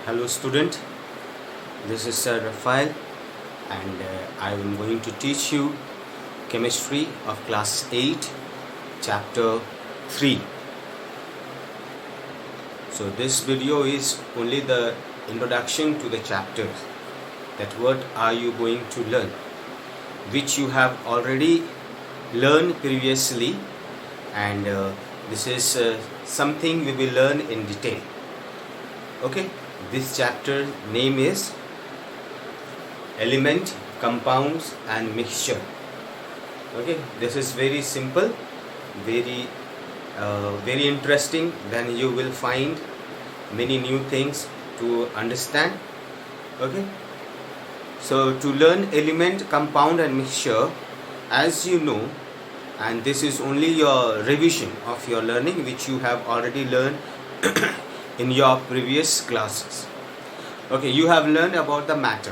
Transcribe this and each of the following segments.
Hello student, this is Sir Rafael and I am going to teach you chemistry of class 8 chapter 3. So this video is only the introduction to the chapter, that what are you going to learn, which you have already learned previously, and this is something we will learn in detail. Okay, this chapter name is element, compounds and mixture. Okay, this is very simple, very interesting. Then you will find many new things to understand. Okay, so to learn element, compound and mixture, as you know, and this is only your revision of your learning which you have already learned in your previous classes. Okay, you have learned about the matter.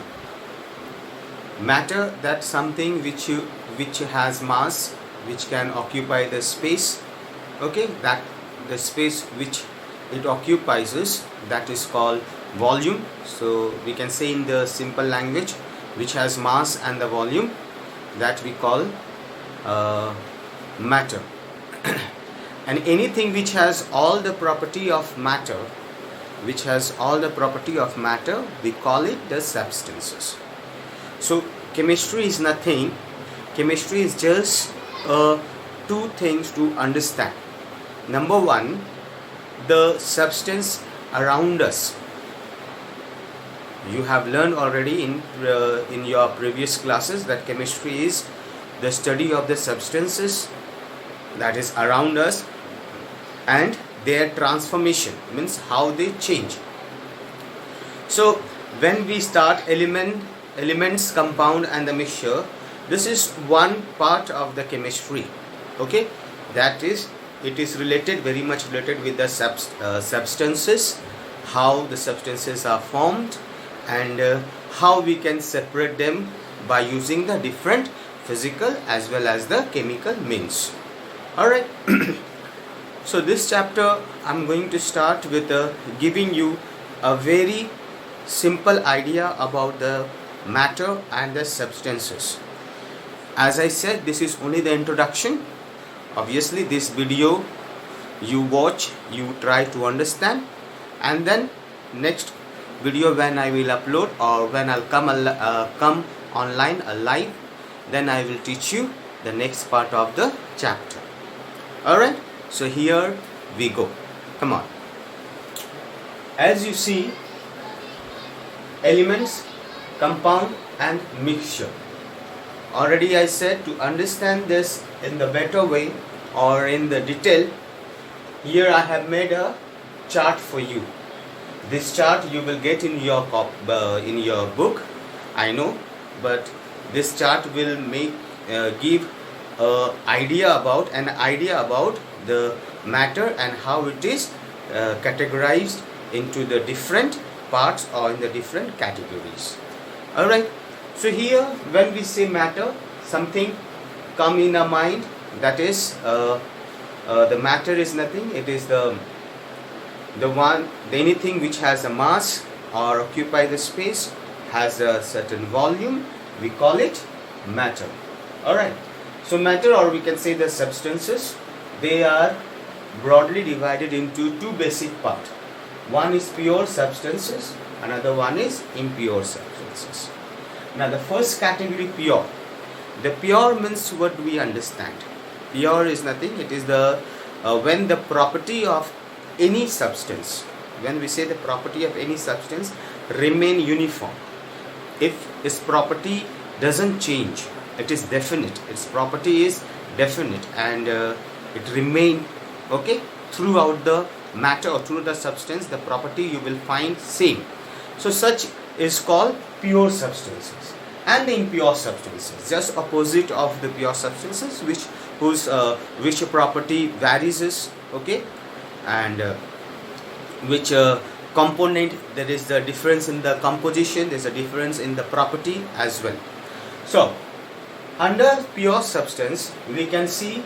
Matter, that's something which has mass, which can occupy the space. Okay, that the space which it occupies is, that is called volume. So we can say in the simple language, which has mass and the volume, that we call matter. And anything which has all the property of matter, we call it the substances. So chemistry is nothing. Chemistry is just two things to understand. Number one, the substance around us. You have learned already in your previous classes that chemistry is the study of the substances that is around us and their transformation, means how they change. So when we start elements, compound and the mixture, this is one part of the chemistry. Okay, that is, it is very much related with the substances, how the substances are formed and how we can separate them by using the different physical as well as the chemical means. Alright. So this chapter I'm going to start with giving you a very simple idea about the matter and the substances. As I said, this is only the introduction. Obviously this video you watch, you try to understand, and then next video when I will upload or when I'll come online live, then I will teach you the next part of the chapter. Alright, so here we go. Come on. As you see, elements, compound and mixture. Already I said, to understand this in the better way or in the detail, here I have made a chart for you. This chart you will get in your book, I know, but this chart will give an idea about the matter and how it is categorized into the different parts or in the different categories. Alright, so here when we say matter, something come in our mind, that is the matter is nothing, it is anything which has a mass or occupy the space, has a certain volume, we call it matter. Alright, so matter, or we can say the substances, they are broadly divided into two basic parts. One is pure substances, another one is impure substances. Now the first category, pure. The pure means, what do we understand? Pure is nothing, it is the when the property of any substance, when we say the property of any substance remain uniform. If its property doesn't change, it is definite, its property is definite and it remain throughout the matter or through the substance, the property you will find same. So such is called pure substances. And the impure substances, just opposite of the pure substances, which property varies, and which component, there is the difference in the composition, there is a difference in the property as well. So under pure substance, we can see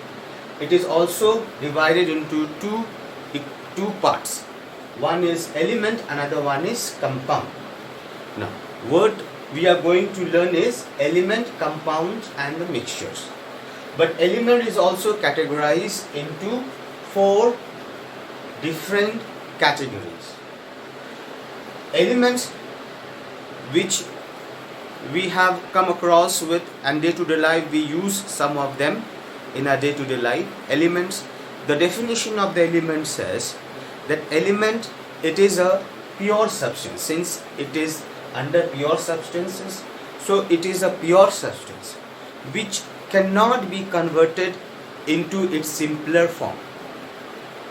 it is also divided into two parts. One is element, another one is compound. Now, what we are going to learn is element, compounds and the mixtures. But element is also categorized into 4 different categories. Elements which we have come across with and day-to-day life, we use some of them in our day-to-day life. Elements, the definition of the element says that element, it is a pure substance. Since it is under pure substances, so it is a pure substance which cannot be converted into its simpler form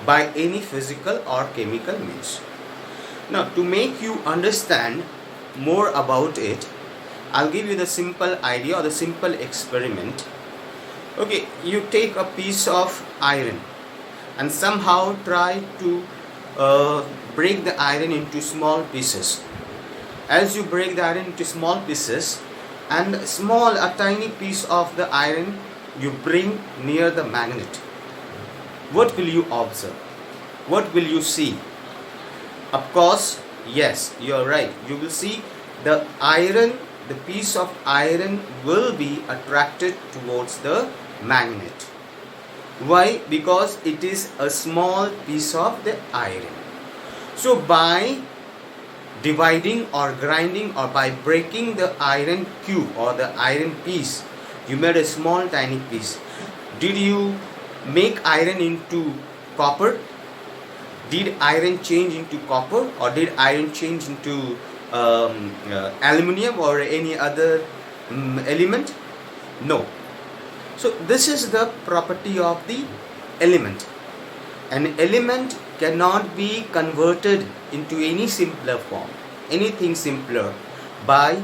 by any physical or chemical means. Now, to make you understand more about it, I'll give you the simple idea or the simple experiment. Okay, you take a piece of iron and somehow try to break the iron into small pieces. As you break the iron into small pieces, and a tiny piece of the iron you bring near the magnet, what will you observe? What will you see? Of course, yes, you are right. You will see the iron, the piece of iron will be attracted towards the magnet. Why? Because it is a small piece of the iron. So by dividing or grinding or by breaking the iron cube or the iron piece, you made a small tiny piece. Did you make iron into copper? Did iron change into copper, or did iron change into aluminium or any other element? No. So this is the property of the element. An element cannot be converted into any simpler form, anything simpler, by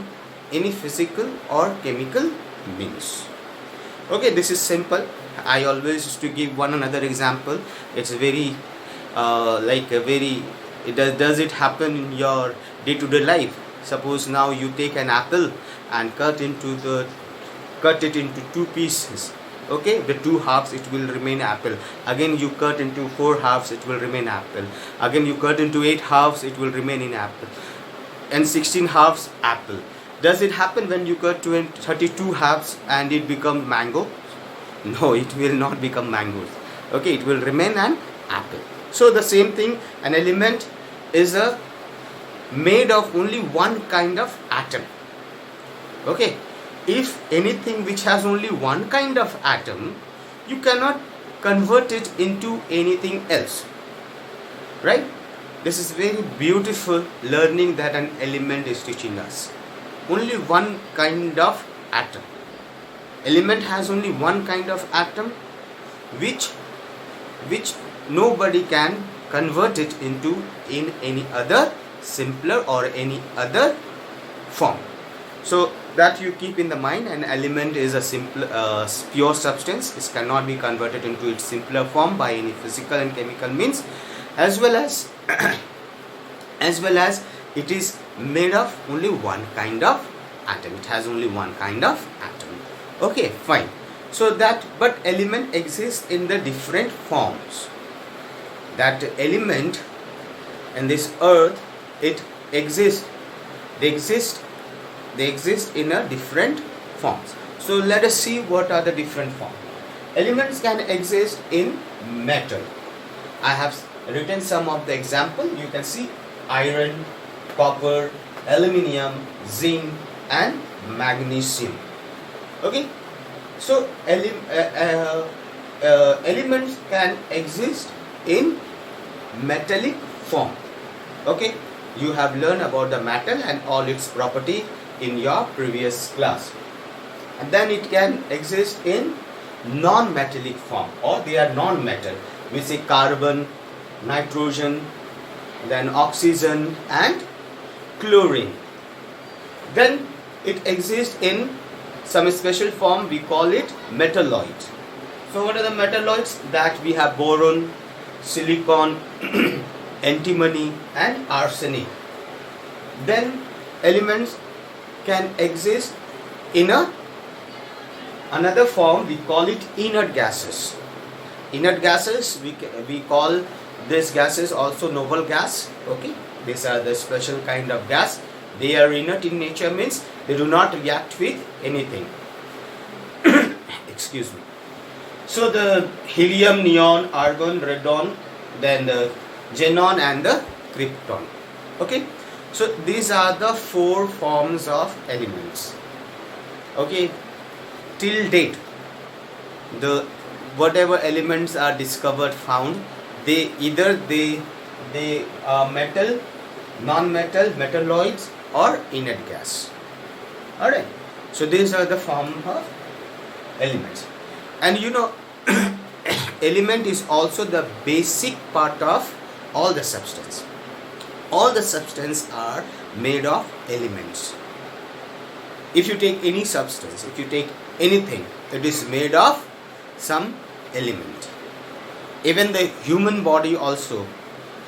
any physical or chemical means. Okay, this is simple. I always used to give one another example. It's very does it happen in your day-to-day life? Suppose now you take an apple and cut it into 2 pieces. Okay, the 2 halves, it will remain apple. Again you cut into 4 halves, it will remain apple. Again you cut into 8 halves, it will remain in apple. And 16 halves, apple. Does it happen when you cut to 32 halves and it become mango? No, it will not become mangoes. Okay, it will remain an apple. So the same thing, an element is made of only one kind of atom. Okay, if anything which has only one kind of atom, you cannot convert it into anything else, right? This is very beautiful learning that an element is teaching us. Only one kind of atom. Element has only one kind of atom which nobody can convert it into in any other simpler or any other form. So that you keep in the mind. An element is a simple pure substance. It cannot be converted into its simpler form by any physical and chemical means, as well as it is made of only one kind of atom. It has only one kind of atom. Okay, fine. So that, but element exists in the different forms. That element in this earth, it exists. They exist in a different forms. So let us see what are the different forms. Elements can exist in metal. I have written some of the example. You can see iron, copper, aluminium, zinc and magnesium. Okay, so elements can exist in metallic form. Okay, you have learned about the metal and all its property in your previous class. And then it can exist in non-metallic form, or they are non-metal. We say carbon, nitrogen, then oxygen and chlorine. Then it exists in some special form, we call it metalloids. So what are the metalloids? That we have boron, silicon, antimony and arsenic. Then elements can exist in another form, we call it inert gases. Inert gases we call This gas is also noble gas. Okay, these are the special kind of gas. They are inert in nature, means they do not react with anything. Excuse me. So the helium, neon, argon, radon, then the xenon and the krypton. Okay, so these are the 4 forms of elements. Okay, till date, the whatever elements are discovered, found, they either they are metal, non-metal, metalloids, or inert gas. All right. So these are the form of elements, and you know, element is also the basic part of all the substance. All the substance are made of elements. If you take any substance, if you take anything, it is made of some element. Even the human body also,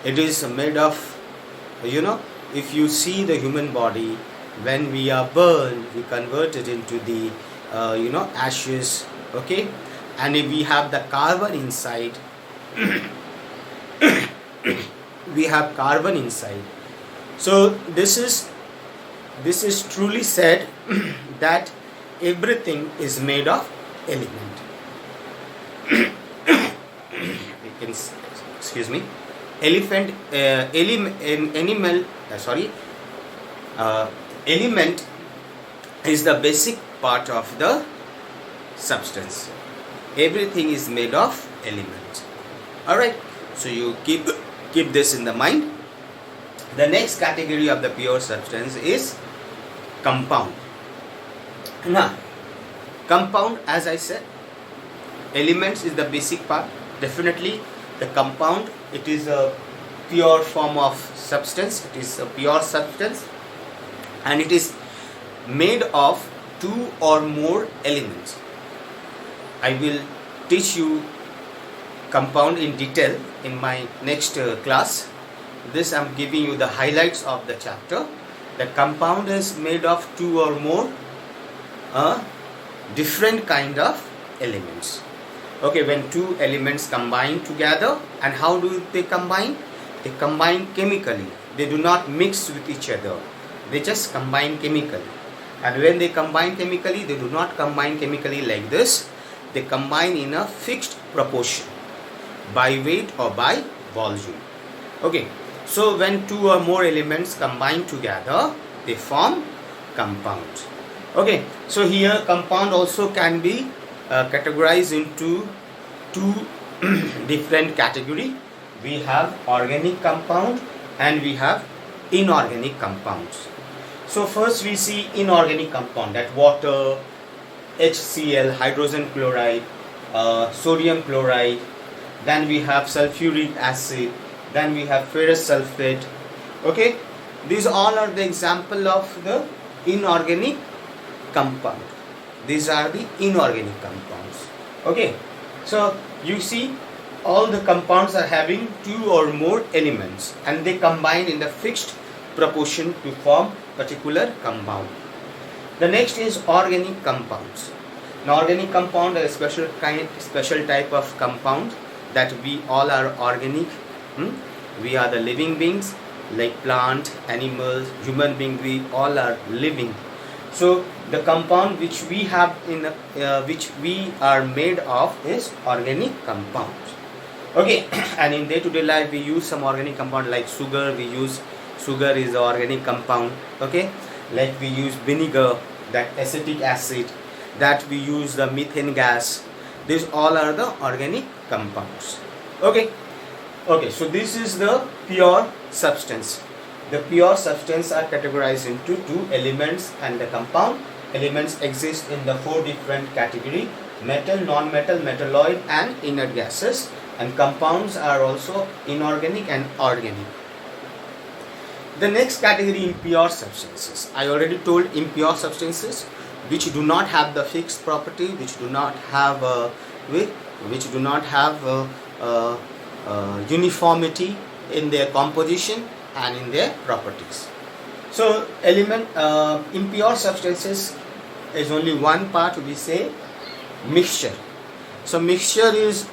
it is made of, you know, if you see the human body, when we are burned, we convert it into the ashes. Okay, and if we have the carbon inside, we have carbon inside. So this is truly said that everything is made of element. Excuse me. Element is the basic part of the substance. Everything is made of element. All right. So you keep this in the mind. The next category of the pure substance is compound. Now, compound, as I said, elements is the basic part. Definitely, the compound, it is a pure form of substance. It is a pure substance, and it is made of 2 or more elements. I will teach you compound in detail in my next class. This I am giving you the highlights of the chapter. The compound is made of 2 or more different kind of elements. Okay, when 2 elements combine together, and how do they combine? They combine chemically. They do not mix with each other. They just combine chemically. And when they combine chemically, they do not combine chemically like this. They combine in a fixed proportion, by weight or by volume. Okay, so when 2 or more elements combine together, they form compounds. Okay, so here compound also can be categorized into 2 different category. We have organic compound and we have inorganic compounds. So first we see inorganic compound, that water, HCl, hydrogen chloride, sodium chloride, then we have sulfuric acid, then we have ferrous sulfate. Okay, these all are the example of the inorganic compound. These are the inorganic compounds. Okay, so you see all the compounds are having 2 or more elements, and they combine in the fixed proportion to form particular compound. The next is organic compounds. An organic compound is a special type of compound, that we all are organic. We are the living beings, like plant, animals, human being. We all are living. So the compound which we have which we are made of is organic compounds. Okay, and in day-to-day life we use some organic compound like sugar. We use sugar is an organic compound. Okay, like we use vinegar, that acetic acid, that we use the methane gas. These all are the organic compounds. Okay, so this is the pure substance. The pure substance are categorized into 2 elements, and the compound elements exist in the 4 different category: metal, non-metal, metalloid, and inert gases. And compounds are also inorganic and organic. The next category, impure substances. I already told impure substances which do not have the fixed property, which do not have uniformity in their composition and in their properties. So impure substances is only one part. We say mixture. So mixture is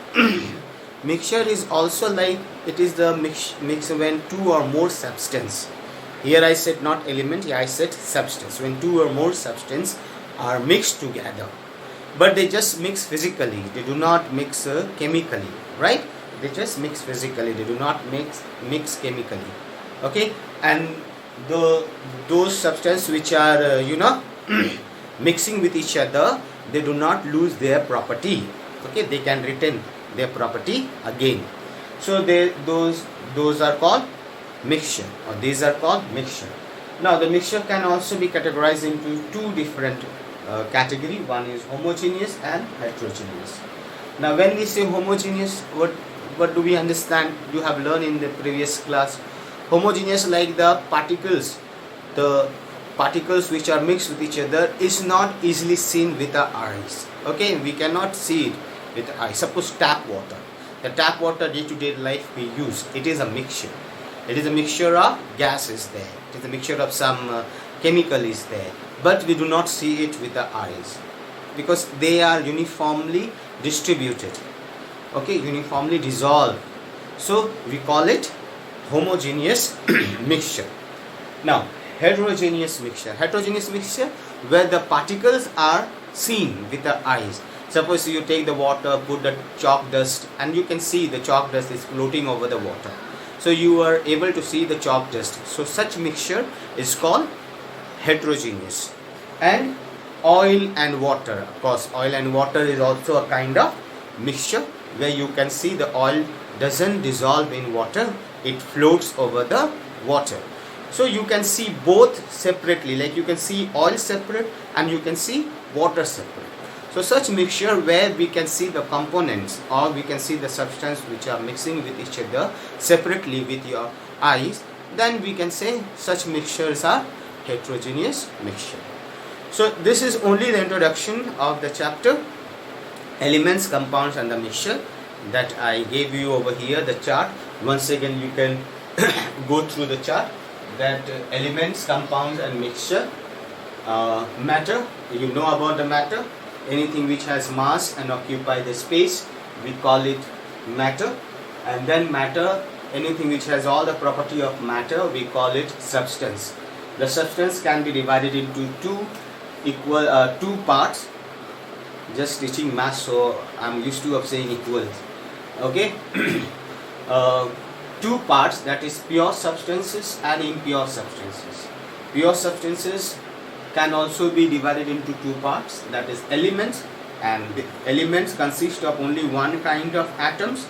Mixture is also like, it is the mix when two or more substance. Here I said not element, here I said substance. When two or more substance are mixed together, but they just mix physically, they do not mix chemically, right? They just mix physically, they do not mix chemically. Okay, and those substances which are mixing with each other, they do not lose their property. Okay, they can retain their property again. So those are called mixture, or these are called mixture. Now the mixture can also be categorized into two different category. One is homogeneous and heterogeneous. Now when we say homogeneous, what do we understand? You have learned in the previous class. Homogeneous, like the particles which are mixed with each other is not easily seen with our eyes. Okay, we cannot see it with the eye. Suppose tap water, the tap water day-to-day life we use, it is a mixture. It is a mixture of gases there. It is a mixture of some chemical is there, but we do not see it with the eyes because they are uniformly distributed. Okay, uniformly dissolved. So we call it homogeneous mixture. Now heterogeneous mixture. Heterogeneous mixture where the particles are seen with the eyes. Suppose you take the water, put the chalk dust, and you can see the chalk dust is floating over the water. So you are able to see the chalk dust. So such mixture is called heterogeneous. And oil and water. Of course, oil and water is also a kind of mixture where you can see the oil doesn't dissolve in water, it floats over the water. So you can see both separately, like you can see oil separate and you can see water separate. So such mixture where we can see the components, or we can see the substance which are mixing with each other separately with your eyes, then we can say such mixtures are heterogeneous mixture. So this is only the introduction of the chapter elements, compounds and the mixture that I gave you over here, the chart. Once again you can go through the chart, that elements, compounds and mixture. Matter, you know about the matter. Anything which has mass and occupy the space, we call it matter. And then matter, anything which has all the property of matter, we call it substance. The substance can be divided into two parts. Just teaching math, so I'm used to of saying equal. Okay. Two parts, that is pure substances and impure substances. Pure substances can also be divided into two parts, that is elements, and the elements consist of only one kind of atoms,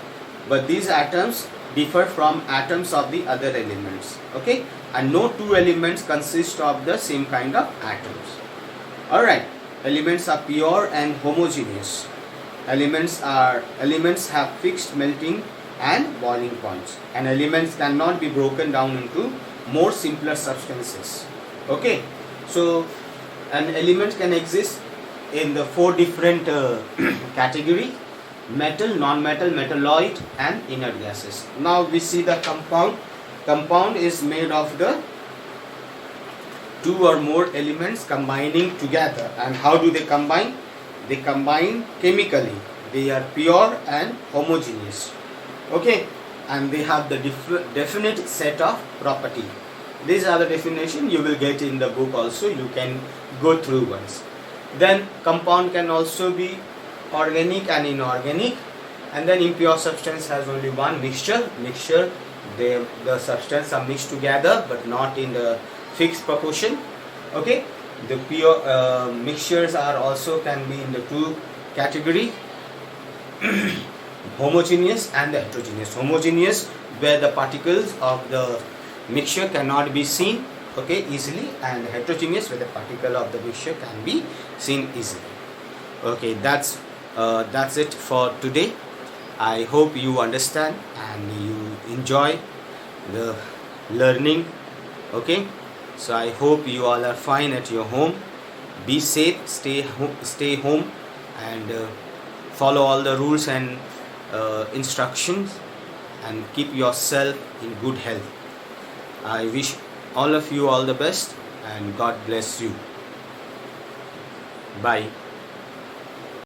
but these atoms differ from atoms of the other elements. Okay, and no two elements consist of the same kind of atoms. Alright, elements are pure and homogeneous. Elements have fixed melting and boiling points, and elements cannot be broken down into more simpler substances. Okay, so an element can exist in the four different category: metal, non-metal, metalloid and inert gases. Now we see the compound. Compound is made of the two or more elements combining together. And how do they combine? They combine chemically. They are pure and homogeneous. Okay, and they have the definite set of property. These are the definition you will get in the book also. You can go through once. Then compound can also be organic and inorganic. And then impure substance has only one mixture. The substance are mixed together but not in the fixed proportion. Okay, the pure mixtures are also can be in the two category, homogeneous and the heterogeneous. Homogeneous where the particles of the mixture cannot be seen, okay, easily, and heterogeneous where the particle of the mixture can be seen easily. Okay, that's it for today. I hope you understand and you enjoy the learning. Okay, so I hope you all are fine at your home. Be safe, stay home and follow all the rules and instructions and keep yourself in good health. I wish all of you all the best and God bless you. Bye.